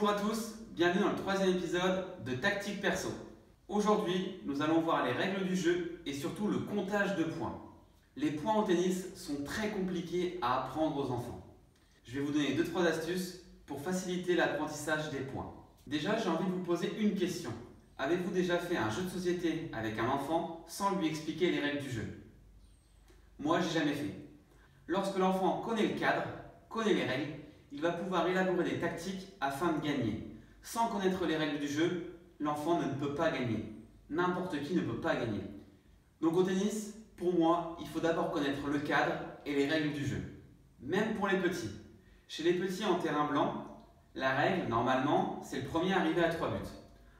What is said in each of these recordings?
Bonjour à tous, bienvenue dans le troisième épisode de Tactique Perso. Aujourd'hui, nous allons voir les règles du jeu et surtout le comptage de points. Les points au tennis sont très compliqués à apprendre aux enfants. Je vais vous donner 2-3 astuces pour faciliter l'apprentissage des points. Déjà, j'ai envie de vous poser une question. Avez-vous déjà fait un jeu de société avec un enfant sans lui expliquer les règles du jeu? Moi, j'ai jamais fait. Lorsque l'enfant connaît le cadre, connaît les règles, il va pouvoir élaborer des tactiques afin de gagner. Sans connaître les règles du jeu, l'enfant ne peut pas gagner. N'importe qui ne peut pas gagner. Donc au tennis, pour moi, il faut d'abord connaître le cadre et les règles du jeu. Même pour les petits. Chez les petits en terrain blanc, la règle, normalement, c'est le premier arrivé à 3 buts.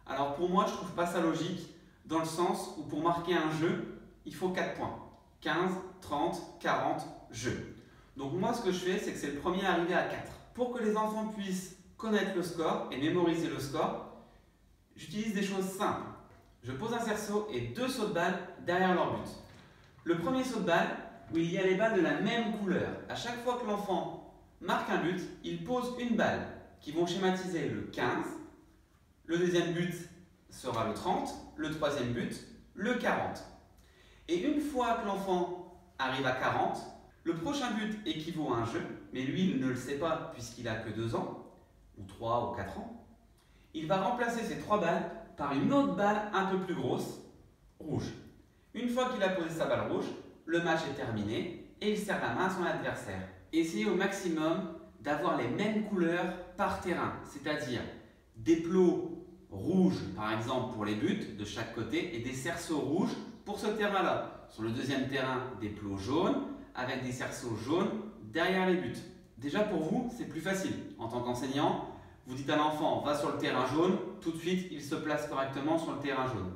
Alors pour moi, je ne trouve pas ça logique, dans le sens où pour marquer un jeu, il faut 4 points. 15, 30, 40, jeu. Donc moi, ce que je fais, c'est que c'est le premier arrivé à 4. Pour que les enfants puissent connaître le score et mémoriser le score, j'utilise des choses simples. Je pose un cerceau et 2 sauts de balle derrière leur but. Le premier saut de balle, où il y a les balles de la même couleur. À chaque fois que l'enfant marque un but, il pose une balle qui vont schématiser le 15. Le deuxième but sera le 30. Le troisième but, le 40. Et une fois que l'enfant arrive à 40, le prochain but équivaut à un jeu, mais lui, il ne le sait pas puisqu'il n'a que 2 ans, ou 3 ou 4 ans. Il va remplacer ces 3 balles par une autre balle un peu plus grosse, rouge. Une fois qu'il a posé sa balle rouge, le match est terminé et il serre la main à son adversaire. Essayez au maximum d'avoir les mêmes couleurs par terrain, c'est-à-dire des plots rouges par exemple pour les buts de chaque côté et des cerceaux rouges pour ce terrain-là. Sur le deuxième terrain, des plots jaunes avec des cerceaux jaunes derrière les buts. Déjà pour vous, c'est plus facile. En tant qu'enseignant, vous dites à l'enfant, va sur le terrain jaune, tout de suite, il se place correctement sur le terrain jaune.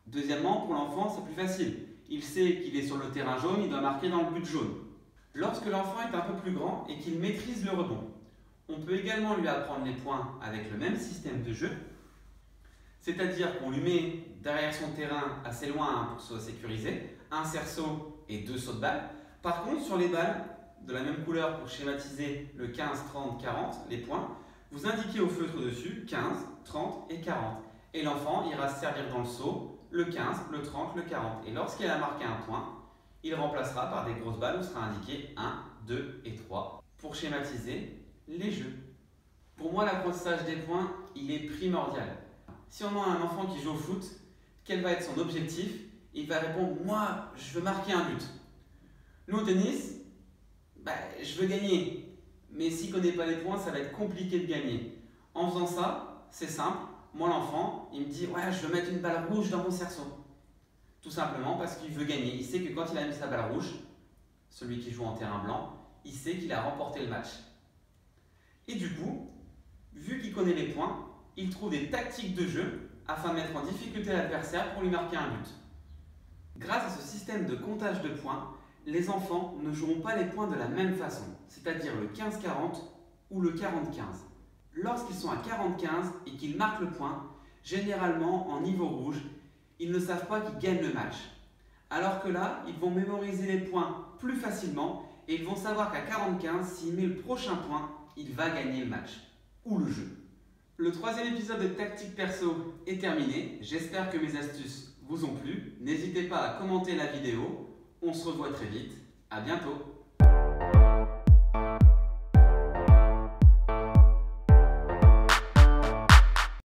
Deuxièmement, pour l'enfant, c'est plus facile. Il sait qu'il est sur le terrain jaune, il doit marquer dans le but jaune. Lorsque l'enfant est un peu plus grand et qu'il maîtrise le rebond, on peut également lui apprendre les points avec le même système de jeu, c'est-à-dire qu'on lui met derrière son terrain assez loin pour que ce soit sécurisé, un cerceau et 2 sauts de balle. Par contre, sur les balles de la même couleur pour schématiser le 15, 30, 40, les points, vous indiquez au feutre dessus 15, 30 et 40. Et l'enfant ira se servir dans le seau le 15, le 30, le 40. Et lorsqu'il a marqué un point, il remplacera par des grosses balles où sera indiqué 1, 2 et 3 pour schématiser les jeux. Pour moi, l'apprentissage des points, il est primordial. Si on a un enfant qui joue au foot, quel va être son objectif? Il va répondre, moi, je veux marquer un but. Nous, au tennis, je veux gagner. Mais s'il ne connaît pas les points, ça va être compliqué de gagner. En faisant ça, c'est simple. Moi, l'enfant, il me dit, ouais, je veux mettre une balle rouge dans mon cerceau. Tout simplement parce qu'il veut gagner. Il sait que quand il a mis sa balle rouge, celui qui joue en terrain blanc, il sait qu'il a remporté le match. Et du coup, vu qu'il connaît les points, il trouve des tactiques de jeu afin de mettre en difficulté l'adversaire pour lui marquer un but. Grâce à ce système de comptage de points, les enfants ne joueront pas les points de la même façon, c'est-à-dire le 15-40 ou le 40-15. Lorsqu'ils sont à 40-15 et qu'ils marquent le point, généralement en niveau rouge, ils ne savent pas qu'ils gagnent le match. Alors que là, ils vont mémoriser les points plus facilement et ils vont savoir qu'à 40-15, s'il met le prochain point, il va gagner le match ou le jeu. Le troisième épisode de Tactique Perso est terminé. J'espère que mes astuces vous ont plu. N'hésitez pas à commenter la vidéo. On se revoit très vite. À bientôt.